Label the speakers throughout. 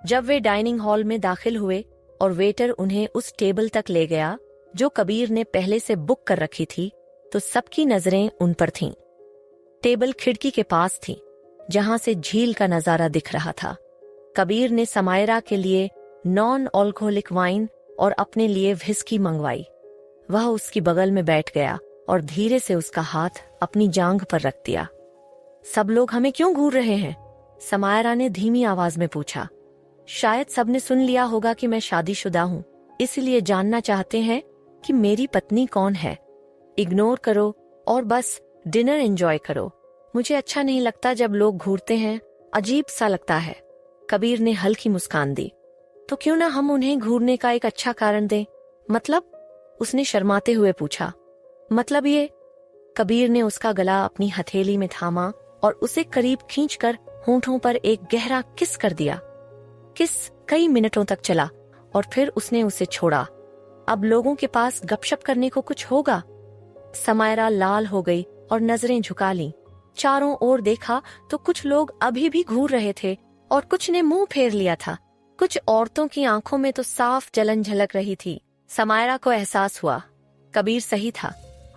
Speaker 1: जब वे dining hall में दाखिल हुए और वेटर उन्हें उस टेबल तक ले गया जो कबीर ने पहले से बुक कर रखी थी, तो सबकी नजरें उन पर थीं। टेबल खिड़की के पास थी, जहां से झील का नजारा दिख रहा था। कबीर ने समायरा के लिए नॉन अल्कोहलिक वाइन और अपने लिए व्हिस्की मंगवाई। वह उसकी बगल में बैठ गया और धीरे से उसका हाथ अपनी जांघ पर रख दिया। सब लोग हमें क्यों घूर रहे हैं? समायरा ने धीमी आवाज में पूछा। शायद सबने सुन लिया होगा कि मैं शादीशुदा हूँ, इसलिए जानना चाहते हैं कि मेरी पत्नी कौन है। इग्नोर करो और बस डिनर एंजॉय करो। मुझे अच्छा नहीं लगता जब लोग घूरते हैं, अजीब सा लगता है। कबीर ने हल्की मुस्कान दी। तो क्यों ना हम उन्हें घूरने का एक अच्छा कारण दें? मतलब? उसने शर्माते हुए पूछा। मतलब ये? कबीर ने उसका गला अपनी हथेली में थामा और उसे करीब खींचकर होंठों पर एक गहरा किस कर दिया। किस कई मिनटों तक चला और फिर उसने उसे छोड़ा। अब लोगों के पास गपशप करने को कुछ होगा। समायरा लाल हो गई और नजरें झुका लीं। चारों ओर देखा तो कुछ लोग अभी भी घूर रहे थे और कुछ ने मुंह फेर लिया था। कुछ औरतों की आंखों में तो साफ जलन झलक रही थी। समायरा को एहसास हुआ, कबीर सही था।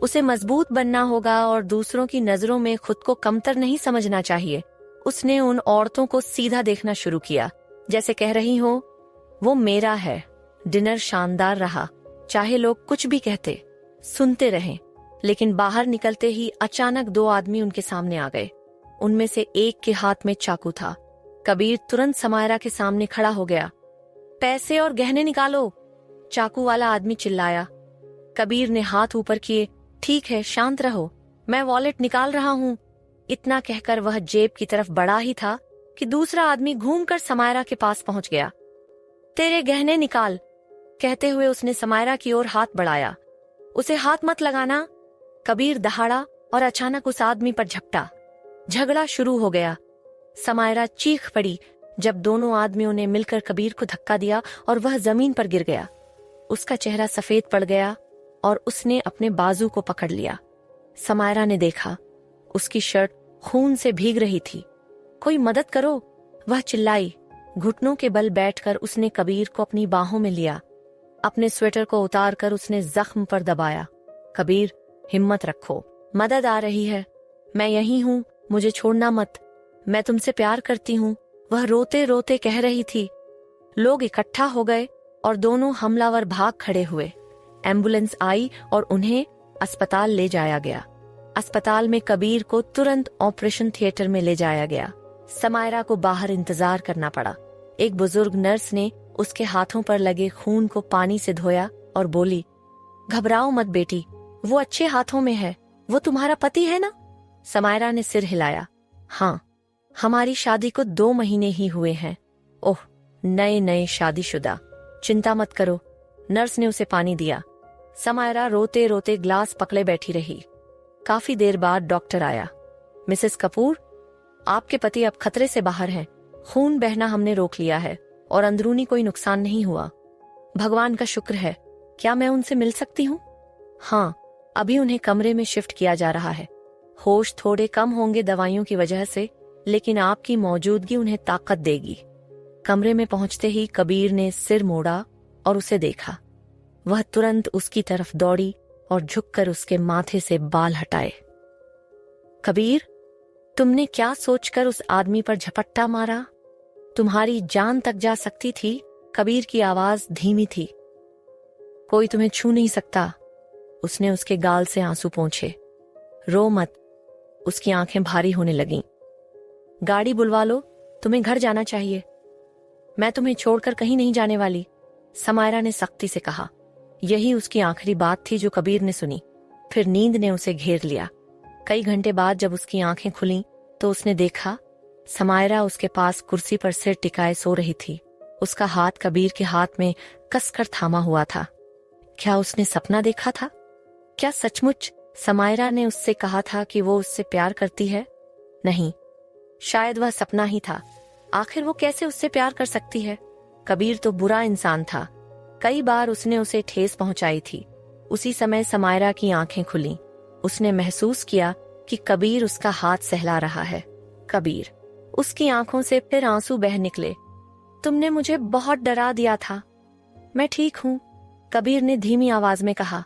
Speaker 1: उसे मजबूत बनना होगा और दूसरों की नजरों में खुद को कमतर नहीं समझना चाहिए। उसने उन औरतों को सीधा देखना शुरू किया, जैसे कह रही हो, वो मेरा है। डिनर शानदार रहा, चाहे लोग कुछ भी कहते, सुनते रहें। लेकिन बाहर निकलते ही अचानक दो आदमी उनके सामने आ गए। उनमें से एक के हाथ में चाकू था। कबीर तुरंत समायरा के सामने खड़ा हो गया। पैसे और गहने निकालो, चाकू वाला आदमी चिल्लाया। कबीर ने हाथ ऊपर किए। ठीक है, शांत रहो, मैं वॉलेट निकाल रहा हूँ। इतना कहकर वह जेब की तरफ बढ़ा ही था कि दूसरा आदमी घूमकर समायरा के पास पहुंच गया। तेरे गहने निकाल, कहते हुए उसने समायरा की ओर हाथ बढ़ाया। उसे हाथ मत लगाना। कबीर दहाड़ा और अचानक उस आदमी पर झपटा। झगड़ा शुरू हो गया। समायरा चीख पड़ी जब दोनों आदमियों ने मिलकर कबीर को धक्का दिया और वह जमीन पर गिर गया। उसका चेहरा सफेद पड़ गया और उसने अपने बाजू को पकड़ लिया। समायरा ने देखा, उसकी शर्ट खून से भीग रही थी। कोई मदद करो, वह चिल्लाई। घुटनों के बल बैठकर उसने कबीर को अपनी बाहों में लिया। अपने स्वेटर को उतारकर उसने जख्म पर दबाया। कबीर, हिम्मत रखो, मदद आ रही है। मैं यहीं हूँ, मुझे छोड़ना मत, मैं तुमसे प्यार करती हूँ, वह रोते रोते कह रही थी। लोग इकट्ठा हो गए और दोनों हमलावर भाग खड़े हुए। एम्बुलेंस आई और उन्हें अस्पताल ले जाया गया। अस्पताल में कबीर को तुरंत ऑपरेशन थिएटर में ले जाया गया। समायरा को बाहर इंतजार करना पड़ा। एक बुजुर्ग नर्स ने उसके हाथों पर लगे खून को पानी से धोया और बोली, घबराओ मत बेटी, वो अच्छे हाथों में है। वो तुम्हारा पति है ना? समायरा ने सिर हिलाया। हाँ, हमारी शादी को 2 महीने ही हुए हैं। ओह, नए शादीशुदा। चिंता मत करो। नर्स ने उसे पानी दिया। समायरा रोते रोते ग्लास पकड़े बैठी रही। काफी देर बाद डॉक्टर आया। मिसेस कपूर, आपके पति अब खतरे से बाहर हैं। खून बहना हमने रोक लिया है और अंदरूनी कोई नुकसान नहीं हुआ। भगवान का शुक्र है। क्या मैं उनसे मिल सकती हूँ? हाँ, अभी उन्हें कमरे में शिफ्ट किया जा रहा है। होश थोड़े कम होंगे दवाइयों की वजह से, लेकिन आपकी मौजूदगी उन्हें ताकत देगी। कमरे में पहुंचते ही कबीर ने सिर मोड़ा और उसे देखा। वह तुरंत उसकी तरफ दौड़ी और झुककर उसके माथे से बाल हटाए। कबीर, तुमने क्या सोचकर उस आदमी पर झपट्टा मारा? तुम्हारी जान तक जा सकती थी। कबीर की आवाज धीमी थी। कोई तुम्हें छू नहीं सकता। उसने उसके गाल से आंसू पोंछे। रो मत। उसकी आंखें भारी होने लगीं। गाड़ी बुलवा लो, तुम्हें घर जाना चाहिए। मैं तुम्हें छोड़कर कहीं नहीं जाने वाली, समायरा ने सख्ती से कहा। यही उसकी आखिरी बात थी जो कबीर ने सुनी। फिर नींद ने उसे घेर लिया। कई घंटे बाद जब उसकी आंखें खुलीं तो उसने देखा समायरा उसके पास कुर्सी पर सिर टिकाए सो रही थी। उसका हाथ कबीर के हाथ में कसकर थामा हुआ था। क्या उसने सपना देखा था? क्या सचमुच समायरा ने उससे कहा था कि वो उससे प्यार करती है? नहीं, शायद वह सपना ही था। आखिर वो कैसे उससे प्यार कर सकती है? कबीर तो बुरा इंसान था। कई बार उसने उसे ठेस पहुंचाई थी। उसी समय समायरा की आंखें खुलीं। उसने महसूस किया कि कबीर उसका हाथ सहला रहा है। कबीर, उसकी आंखों से फिर आंसू बह निकले। तुमने मुझे बहुत डरा दिया था। मैं ठीक हूँ, कबीर ने धीमी आवाज में कहा।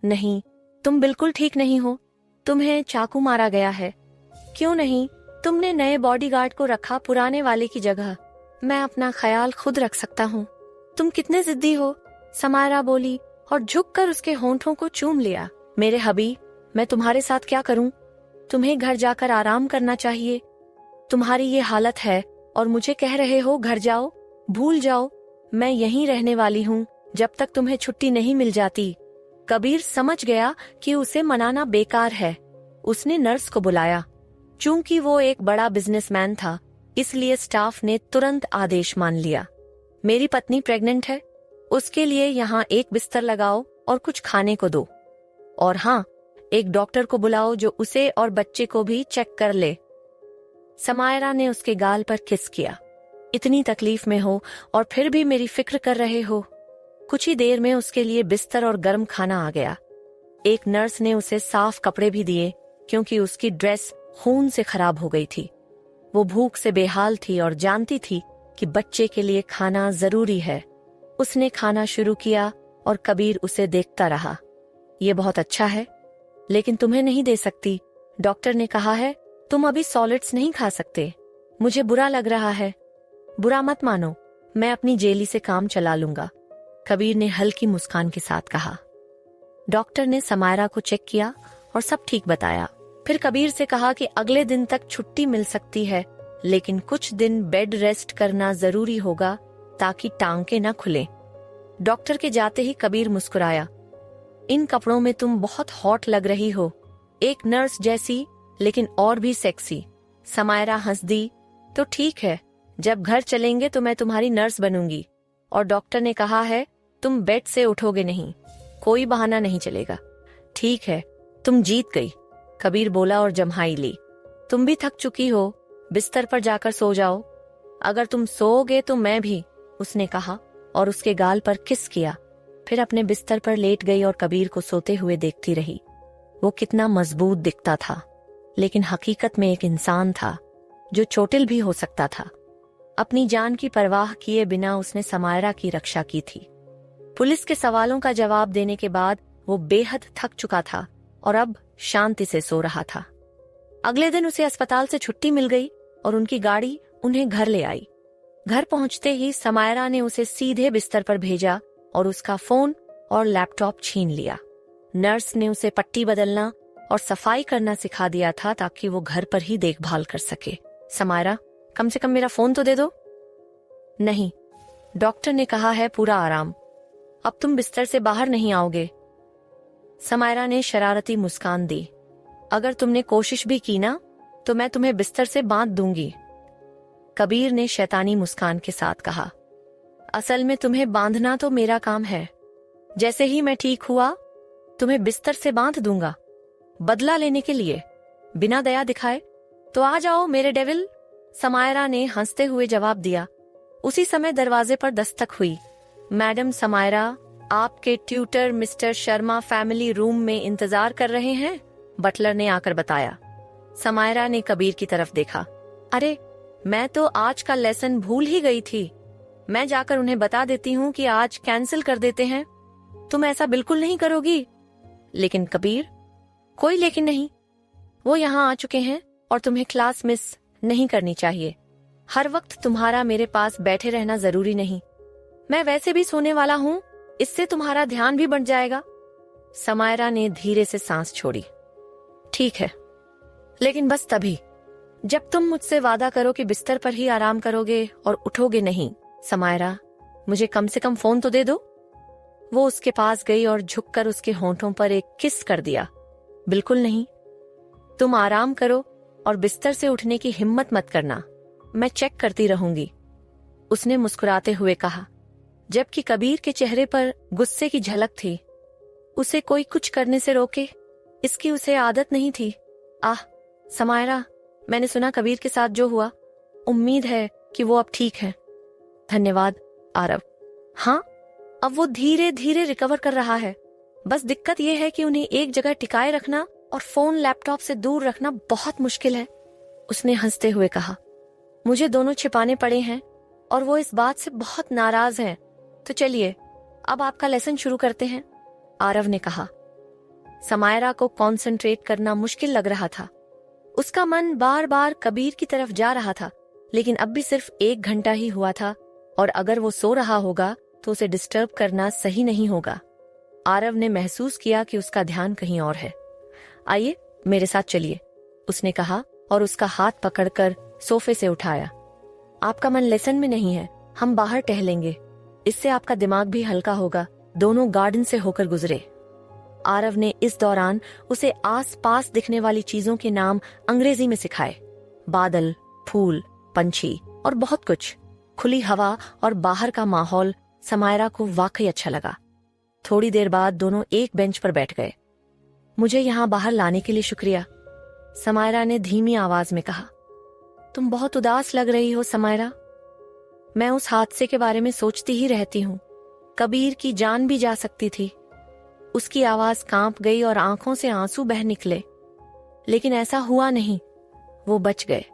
Speaker 1: नहीं, तुम बिल्कुल ठीक नहीं हो। तुम्हें चाकू मारा गया है। क्यों नहीं, तुमने नए बॉडीगार्ड को रखा पुराने वाले की जगह। मैं अपना ख्याल खुद रख सकता हूँ। तुम कितने जिद्दी हो, समायरा बोली और झुककर उसके होंठों को चूम लिया। मेरे हबी, मैं तुम्हारे साथ क्या करूं? तुम्हें घर जाकर आराम करना चाहिए। तुम्हारी ये हालत है और मुझे कह रहे हो घर जाओ, भूल जाओ। मैं यहीं रहने वाली हूँ जब तक तुम्हें छुट्टी नहीं मिल जाती। कबीर समझ गया कि उसे मनाना बेकार है। उसने नर्स को बुलाया। चूंकि वो एक बड़ा बिजनेसमैन था, इसलिए स्टाफ ने तुरंत आदेश मान लिया। मेरी पत्नी प्रेग्नेंट है, उसके लिए यहाँ एक बिस्तर लगाओ और कुछ खाने को दो। और हाँ, एक डॉक्टर को बुलाओ जो उसे और बच्चे को भी चेक कर ले। समायरा ने उसके गाल पर किस किया। इतनी तकलीफ में हो और फिर भी मेरी फिक्र कर रहे हो। कुछ ही देर में उसके लिए बिस्तर और गर्म खाना आ गया। एक नर्स ने उसे साफ कपड़े भी दिए क्योंकि उसकी ड्रेस खून से खराब हो गई थी। वो भूख से बेहाल थी और जानती थी कि बच्चे के लिए खाना जरूरी है। उसने खाना शुरू किया और कबीर उसे देखता रहा। ये बहुत अच्छा है, लेकिन तुम्हें नहीं दे सकती। डॉक्टर ने कहा है तुम अभी सॉलिड्स नहीं खा सकते। मुझे बुरा लग रहा है। बुरा मत मानो, मैं अपनी जेली से काम चला लूंगा, कबीर ने हल्की मुस्कान के साथ कहा। डॉक्टर ने समायरा को चेक किया और सब ठीक बताया। फिर कबीर से कहा कि अगले दिन तक छुट्टी मिल सकती है, लेकिन कुछ दिन बेड रेस्ट करना जरूरी होगा ताकि टांके न खुले। डॉक्टर के जाते ही कबीर मुस्कुराया। इन कपड़ों में तुम बहुत हॉट लग रही हो, एक नर्स जैसी, लेकिन और भी सेक्सी। समायरा हंस दी। तो ठीक है, जब घर चलेंगे तो मैं तुम्हारी नर्स बनूंगी। और डॉक्टर ने कहा है तुम बेड से उठोगे नहीं, कोई बहाना नहीं चलेगा। ठीक है, तुम जीत गई, कबीर बोला और जम्हाई ली। तुम भी थक चुकी हो, बिस्तर पर जाकर सो जाओ। अगर तुम सोओगे तो मैं भी, उसने कहा और उसके गाल पर किस किया। फिर अपने बिस्तर पर लेट गई और कबीर को सोते हुए देखती रही। वो कितना मजबूत दिखता था, लेकिन हकीकत में एक इंसान था जो चोटिल भी हो सकता था। अपनी जान की परवाह किए बिना उसने समायरा की रक्षा की थी। पुलिस के सवालों का जवाब देने के बाद वो बेहद थक चुका था और अब शांति से सो रहा था। अगले दिन उसे अस्पताल से छुट्टी मिल गई और उनकी गाड़ी उन्हें घर ले आई। घर पहुंचते ही समायरा ने उसे सीधे बिस्तर पर भेजा और उसका फोन और लैपटॉप छीन लिया। नर्स ने उसे पट्टी बदलना और सफाई करना सिखा दिया था ताकि वो घर पर ही देखभाल कर सके। समायरा, कम से कम मेरा फोन तो दे दो। नहीं, डॉक्टर ने कहा है पूरा आराम। अब तुम बिस्तर से बाहर नहीं आओगे। समायरा ने शरारती मुस्कान दी। अगर तुमने कोशिश भी की ना तो मैं तुम्हें बिस्तर से बांध दूंगी, कबीर ने शैतानी मुस्कान के साथ कहा। असल में तुम्हें बांधना तो मेरा काम है। जैसे ही मैं ठीक हुआ तुम्हें बिस्तर से बांध दूंगा, बदला लेने के लिए, बिना दया दिखाए। तो आ जाओ मेरे डेविल, समायरा ने हंसते हुए जवाब दिया। उसी समय दरवाजे पर दस्तक हुई। मैडम समायरा, आपके tutor mister Sharma family room में इंतजार कर रहे हैं, बटलर ने आकर बताया। समायरा ने कबीर की तरफ देखा। अरे, मैं तो आज का लेसन भूल ही गई थी। मैं जाकर उन्हें बता देती हूँ कि आज कैंसिल कर देते हैं। तुम ऐसा बिल्कुल नहीं करोगी? लेकिन कबीर, कोई लेकिन नहीं। वो यहाँ आ चुके हैं और तुम्हें क्लास मिस नहीं करनी चाहिए। हर वक्त तुम्हारा मेरे पास बैठे रहना जरूरी नहीं। मैं वैसे भी सोने वाला हूँ, इससे तुम्हारा ध्यान भी बढ़ जाएगा। समायरा ने धीरे से सांस छोड़ी। ठीक है, लेकिन बस तभी जब तुम मुझसे वादा करो कि बिस्तर पर ही आराम करोगे और उठोगे नहीं। समायरा, मुझे कम से कम फोन तो दे दो। वो उसके पास गई और झुककर उसके होंठों पर एक किस कर दिया। बिल्कुल नहीं, तुम आराम करो और बिस्तर से उठने की हिम्मत मत करना। मैं चेक करती रहूंगी, उसने मुस्कुराते हुए कहा, जबकि कबीर के चेहरे पर गुस्से की झलक थी। उसे कोई कुछ करने से रोके, इसकी उसे आदत नहीं थी। आह समायरा, मैंने सुना कबीर के साथ जो हुआ, उम्मीद है कि वो अब ठीक है। धन्यवाद आरव। हाँ, अब वो धीरे धीरे रिकवर कर रहा है। बस दिक्कत ये है कि उन्हें एक जगह टिकाए रखना और फोन लैपटॉप से दूर रखना बहुत मुश्किल है, उसने हंसते हुए कहा। मुझे दोनों छिपाने पड़े हैं, और वो इस बात से बहुत नाराज हैं। तो चलिए अब आपका लेसन शुरू करते हैं, आरव ने कहा। समायरा को कंसंट्रेट करना मुश्किल लग रहा था। उसका मन बार बार कबीर की तरफ जा रहा था, लेकिन अब भी सिर्फ 1 घंटा ही हुआ था और अगर वो सो रहा होगा तो उसे डिस्टर्ब करना सही नहीं होगा। आरव ने महसूस किया कि उसका ध्यान कहीं और है। आइए मेरे साथ चलिए, उसने कहा और उसका हाथ पकड़कर सोफे से उठाया। आपका मन लेसन में नहीं है, हम बाहर टहलेंगे, इससे आपका दिमाग भी हल्का होगा। दोनों गार्डन से होकर गुजरे। आरव ने इस दौरान उसे आस-पास दिखने वाली चीजों के नाम अंग्रेजी में सिखाए। बादल, फूल, पंछी और बहुत कुछ। खुली हवा और बाहर का माहौल समायरा को वाकई अच्छा लगा। थोड़ी देर बाद दोनों एक बेंच पर बैठ गए। मुझे यहाँ बाहर लाने के लिए शुक्रिया, समायरा ने धीमी आवाज में कहा। तुम बहुत उदास लग रही हो समायरा। मैं उस हादसे के बारे में सोचती ही रहती हूँ। कबीर की जान भी जा सकती थी। उसकी आवाज कांप गई और आंखों से आंसू बह निकले, लेकिन ऐसा हुआ नहीं, वो बच गए।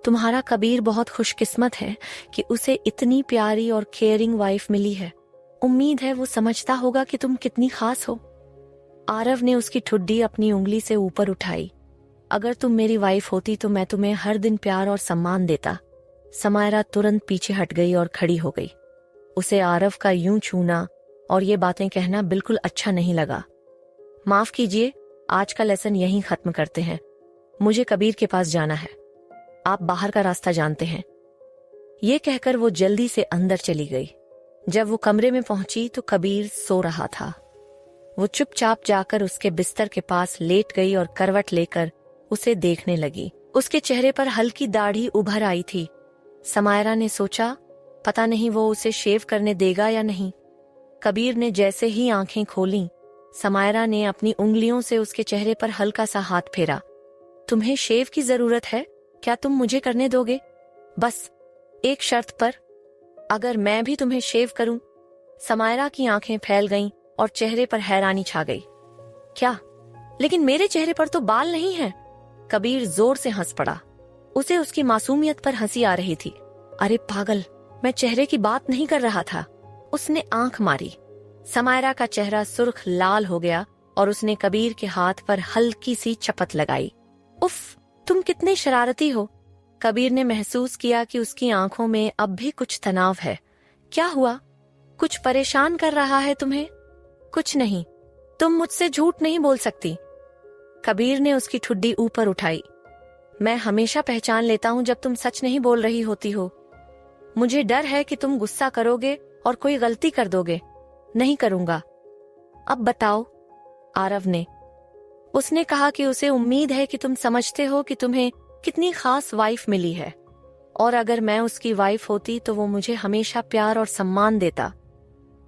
Speaker 1: तुम्हारा कबीर बहुत खुशकिस्मत है कि उसे इतनी प्यारी और केयरिंग वाइफ मिली है। उम्मीद है वो समझता होगा कि तुम कितनी खास हो। आरव ने उसकी ठुड्डी अपनी उंगली से ऊपर उठाई। अगर तुम मेरी वाइफ होती तो मैं तुम्हें हर दिन प्यार और सम्मान देता। समायरा तुरंत पीछे हट गई और खड़ी हो गई। उसे आरव का यूं छूना और ये बातें कहना बिल्कुल अच्छा नहीं लगा। माफ कीजिए, आज का लेसन यहीं खत्म करते हैं। मुझे कबीर के पास जाना है, आप बाहर का रास्ता जानते हैं। ये कहकर वो जल्दी से अंदर चली गई। जब वो कमरे में पहुंची तो कबीर सो रहा था। वो चुपचाप जाकर उसके बिस्तर के पास लेट गई और करवट लेकर उसे देखने लगी। उसके चेहरे पर हल्की दाढ़ी उभर आई थी। समायरा ने सोचा, पता नहीं वो उसे शेव करने देगा या नहीं। कबीर ने जैसे ही आंखें खोलीं, समायरा ने अपनी उंगलियों से उसके चेहरे पर हल्का सा हाथ फेरा। तुम्हें शेव की जरूरत है? क्या तुम मुझे करने दोगे? बस एक शर्त पर, अगर मैं भी तुम्हें शेव करूं। समायरा की आंखें फैल गईं और चेहरे पर हैरानी छा गई। क्या? लेकिन मेरे चेहरे पर तो बाल नहीं हैं। कबीर जोर से हंस पड़ा। उसे उसकी मासूमियत पर हंसी आ रही थी। अरे पागल, मैं चेहरे की बात नहीं कर रहा था। उसने आंख मारी। समायरा का चेहरा सुर्ख लाल हो गया और उसने कबीर के हाथ पर हल्की सी चपत लगाई। उफ, तुम कितने शरारती हो। कबीर ने महसूस किया कि उसकी आंखों में अब भी कुछ तनाव है। क्या हुआ? कुछ परेशान कर रहा है तुम्हें? कुछ नहीं, तुम मुझसे झूठ नहीं बोल सकती। कबीर ने उसकी ठुड्डी ऊपर उठाई। मैं हमेशा पहचान लेता हूँ जब तुम सच नहीं बोल रही होती हो। मुझे डर है कि तुम गुस्सा करोगे और कोई गलती कर दोगे। नहीं करूंगा। अब बताओ, आरव ने। उसने कहा कि उसे उम्मीद है कि तुम समझते हो कि तुम्हें कितनी खास वाइफ मिली है, और अगर मैं उसकी वाइफ होती तो वो मुझे हमेशा प्यार और सम्मान देता।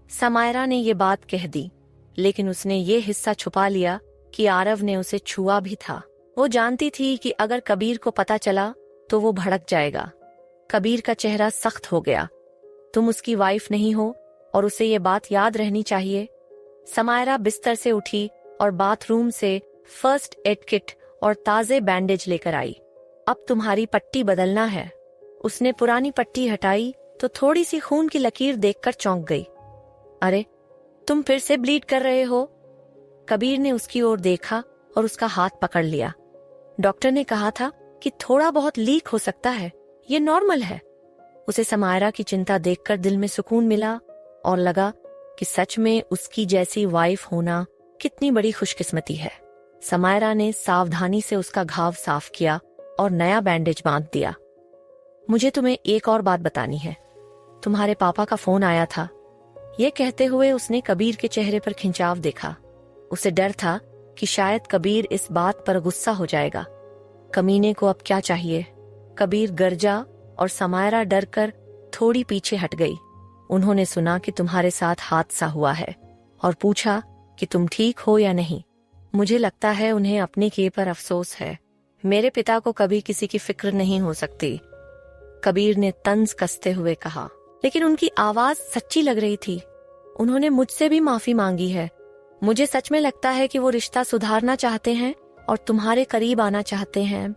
Speaker 1: समायरा ने ये बात कह दी, लेकिन उसने ये हिस्सा छुपा लिया कि आरव ने उसे छुआ भी था। वो जानती थी कि अगर कबीर को पता चला तो वो भड़क जाएगा। कबीर का चेहरा सख्त हो गया। तुम उसकी वाइफ नहीं हो और उसे ये बात याद रहनी चाहिए। समायरा बिस्तर से उठी और बाथरूम से फर्स्ट एड किट और ताजे बैंडेज लेकर आई। अब तुम्हारी पट्टी बदलना है। उसने पुरानी पट्टी हटाई तो थोड़ी सी खून की लकीर देखकर चौंक गई। अरे, तुम फिर से ब्लीड कर रहे हो। कबीर ने उसकी ओर देखा और उसका हाथ पकड़ लिया। डॉक्टर ने कहा था कि थोड़ा बहुत लीक हो सकता है, ये नॉर्मल है। उसे समायरा की चिंता देखकर दिल में सुकून मिला और लगा कि सच में उसकी जैसी वाइफ होना कितनी बड़ी खुशकिस्मती है। समायरा ने सावधानी से उसका घाव साफ किया और नया बैंडेज बांध दिया। मुझे तुम्हें एक और बात बतानी है। तुम्हारे पापा का फोन आया था। ये कहते हुए उसने कबीर के चेहरे पर खिंचाव देखा। उसे डर था कि शायद कबीर इस बात पर गुस्सा हो जाएगा। कमीने को अब क्या चाहिए? कबीर गरजा और समायरा डरकर थोड़ी पीछे हट गई। उन्होंने सुना कि तुम्हारे साथ हादसा हुआ है और पूछा कि तुम ठीक हो या नहीं। मुझे लगता है उन्हें अपने किए पर अफसोस है। मेरे पिता को कभी किसी की फिक्र नहीं हो सकती, कबीर ने तंज कसते हुए कहा, लेकिन उनकी आवाज सच्ची लग रही थी। उन्होंने मुझसे भी माफी मांगी है। मुझे सच में लगता है कि वो रिश्ता सुधारना चाहते हैं और तुम्हारे करीब आना चाहते हैं।